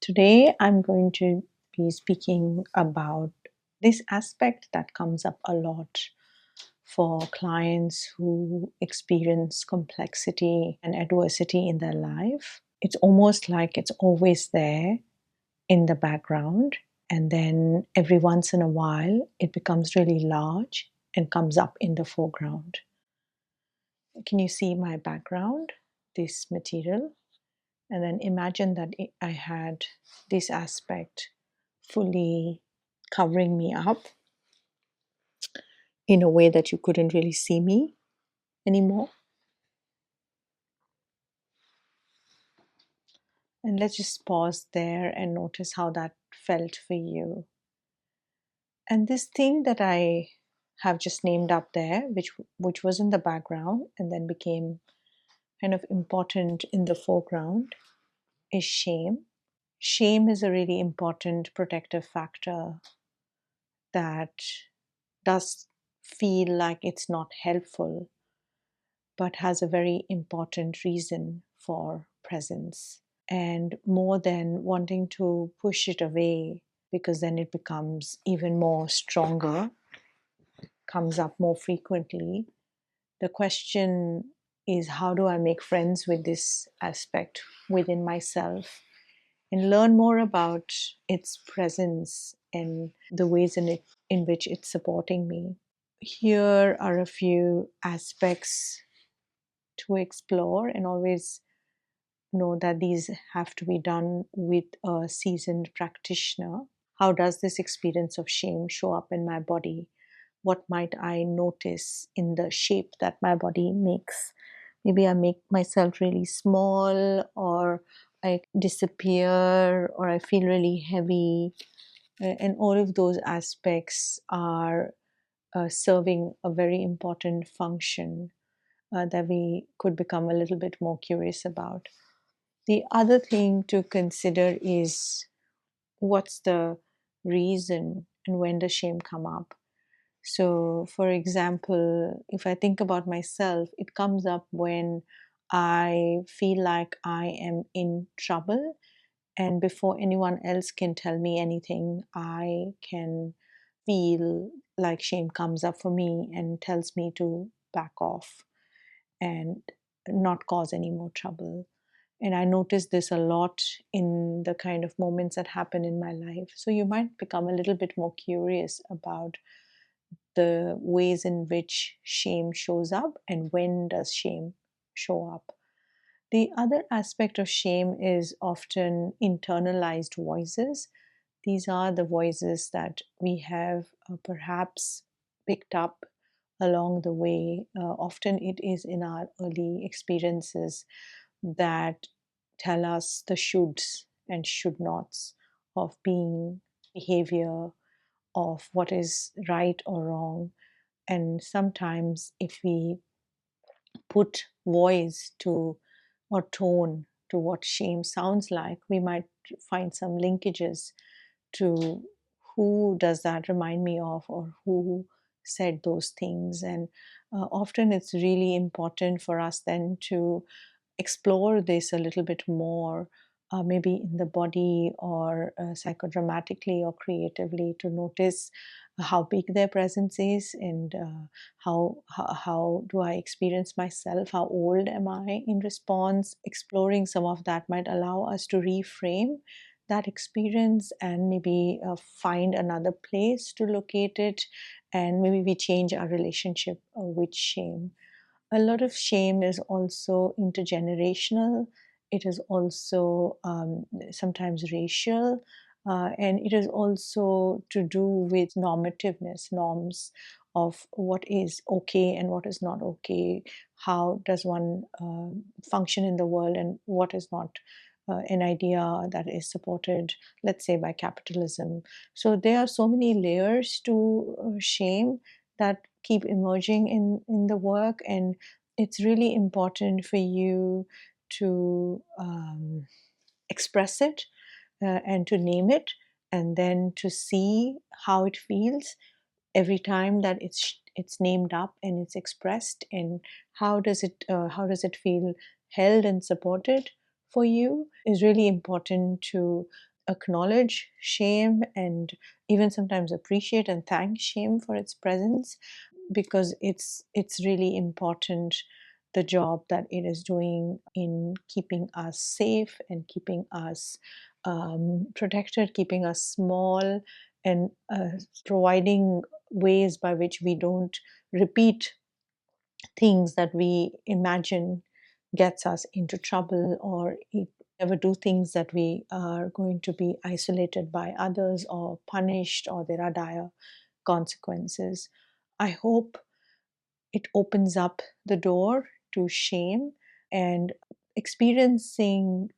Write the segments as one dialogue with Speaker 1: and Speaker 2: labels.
Speaker 1: Today, I'm going to be speaking about this aspect that comes up a lot for clients who experience complexity and adversity in their life. It's almost like it's always there in the background, and then every once in a while, it becomes really large and comes up in the foreground. Can you see my background, this material? And then imagine that I had this aspect fully covering me up in a way that you couldn't really see me anymore. And let's just pause there and notice how that felt for you. And this thing that I have just named up there, which was in the background and then became kind of important in the foreground, is shame. Shame is a really important protective factor that does feel like it's not helpful, but has a very important reason for presence. And more than wanting to push it away, because then it becomes even more stronger, comes up more frequently, the question is, how do I make friends with this aspect within myself and learn more about its presence and the ways in which it's supporting me? Here are a few aspects to explore, and always know that these have to be done with a seasoned practitioner. How does this experience of shame show up in my body? What might I notice in the shape that my body makes? Maybe I make myself really small, or I disappear, or I feel really heavy. And all of those aspects are serving a very important function that we could become a little bit more curious about. The other thing to consider is, what's the reason and when does shame come up? So, for example, if I think about myself, it comes up when I feel like I am in trouble, and before anyone else can tell me anything, I can feel like shame comes up for me and tells me to back off and not cause any more trouble. And I notice this a lot in the kind of moments that happen in my life. So you might become a little bit more curious about the ways in which shame shows up and when does shame show up. The other aspect of shame is often internalized voices. These are the voices that we have perhaps picked up along the way. Often it is in our early experiences that tell us the shoulds and should nots of being, behavior, of what is right or wrong. And sometimes, if we put voice to or tone to what shame sounds like, we might find some linkages to who does that remind me of, or who said those things. And often it's really important for us then to explore this a little bit more, maybe in the body, or psychodramatically or creatively, to notice how big their presence is, and how do I experience myself, how old am I in response. Exploring some of that might allow us to reframe that experience and maybe find another place to locate it, and maybe we change our relationship with shame. A lot of shame is also intergenerational. It is also sometimes racial, and it is also to do with normativeness, norms of what is okay and what is not okay. How does one function in the world, and what is not an idea that is supported, let's say, by capitalism. So there are so many layers to shame that keep emerging in the work, and it's really important for you to express it, and to name it, and then to see how it feels every time that it's named up and it's expressed, and how does it feel held and supported for you, is really important to acknowledge shame and even sometimes appreciate and thank shame for its presence, because it's really important, the job that it is doing in keeping us safe and keeping us protected, keeping us small, and providing ways by which we don't repeat things that we imagine gets us into trouble, or ever do things that we are going to be isolated by others or punished, or there are dire consequences. I hope it opens up the door to shame, and experiencing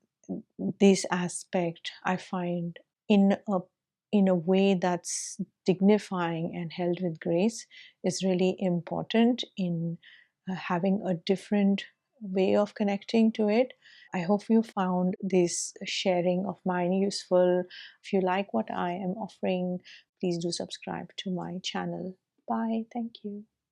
Speaker 1: this aspect, I find, in a way that's dignifying and held with grace, is really important in having a different way of connecting to it. I hope you found this sharing of mine useful. If you like what I am offering, please do subscribe to my channel. Bye. Thank you.